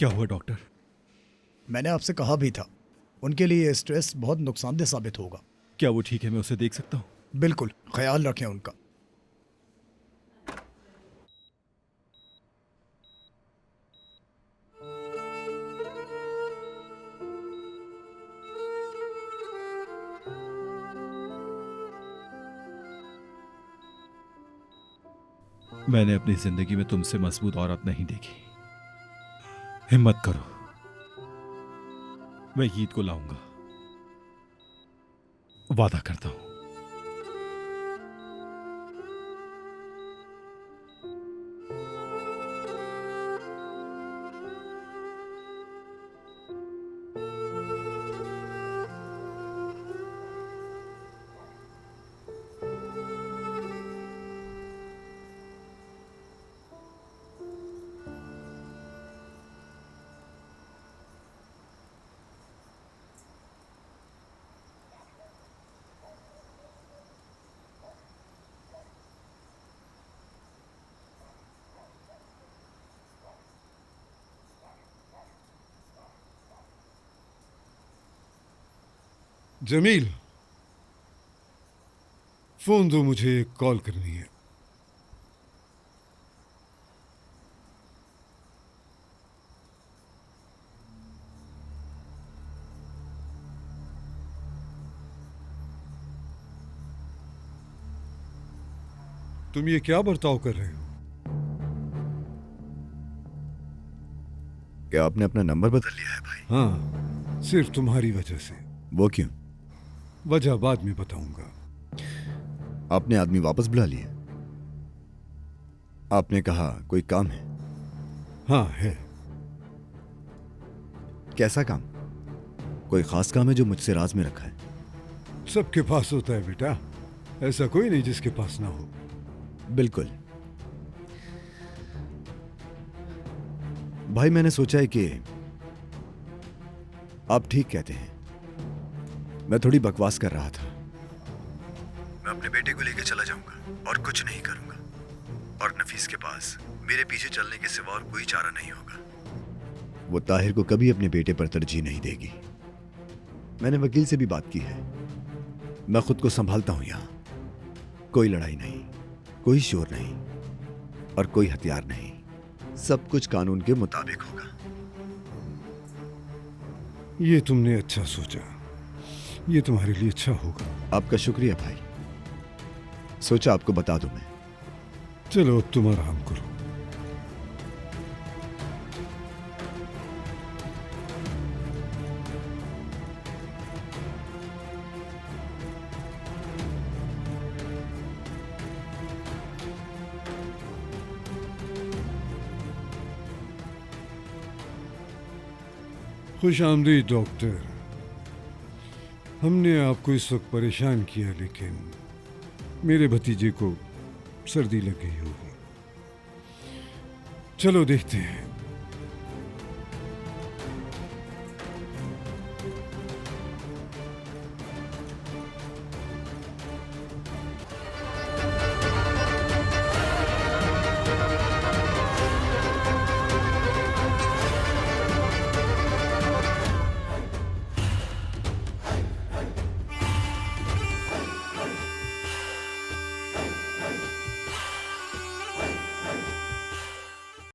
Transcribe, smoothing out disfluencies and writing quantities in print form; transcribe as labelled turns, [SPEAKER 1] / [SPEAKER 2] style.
[SPEAKER 1] क्या हुआ डॉक्टर?
[SPEAKER 2] मैंने आपसे कहा भी था, उनके लिए ये स्ट्रेस बहुत नुकसानदेह साबित होगा।
[SPEAKER 1] क्या वो ठीक है? मैं उसे देख सकता हूँ?
[SPEAKER 2] बिल्कुल, ख्याल रखें उनका।
[SPEAKER 1] मैंने अपनी जिंदगी में तुमसे मजबूत औरत नहीं देखी। हिम्मत करो, मैं ईद को लाऊंगा, वादा करता हूं।
[SPEAKER 3] जमील, फोन दो, मुझे एक कॉल करनी है। तुम ये क्या बर्ताव कर रहे हो?
[SPEAKER 4] क्या आपने अपना नंबर बदल लिया है भाई?
[SPEAKER 3] हाँ, सिर्फ तुम्हारी वजह से।
[SPEAKER 4] वो क्यों?
[SPEAKER 3] वजह बाद में बताऊंगा।
[SPEAKER 4] आपने आदमी वापस बुला लिए? आपने कहा कोई काम है?
[SPEAKER 3] हाँ है।
[SPEAKER 4] कैसा काम? कोई खास काम है जो मुझसे राज में रखा है?
[SPEAKER 3] सबके पास होता है बेटा, ऐसा कोई नहीं जिसके पास ना हो।
[SPEAKER 4] बिल्कुल भाई, मैंने सोचा है कि आप ठीक कहते हैं। मैं थोड़ी बकवास कर रहा था। मैं अपने बेटे को लेकर चला जाऊंगा और कुछ नहीं करूंगा, और नफीस के पास मेरे पीछे चलने के सिवा और कोई चारा नहीं होगा। वो ताहिर को कभी अपने बेटे पर तरजीह नहीं देगी। मैंने वकील से भी बात की है। मैं खुद को संभालता हूं यहां। कोई लड़ाई नहीं, कोई शोर नहीं और कोई हथियार नहीं। सब कुछ कानून के मुताबिक होगा।
[SPEAKER 3] ये तुमने अच्छा सोचा, ये तुम्हारे लिए अच्छा होगा।
[SPEAKER 4] आपका शुक्रिया भाई। सोचा आपको बता दूं मैं।
[SPEAKER 3] चलो अब तुम आराम करो। खुश आमदीद डॉक्टर। हमने आपको इस वक्त परेशान किया, लेकिन मेरे भतीजे को सर्दी लग गई होगी। चलो देखते हैं।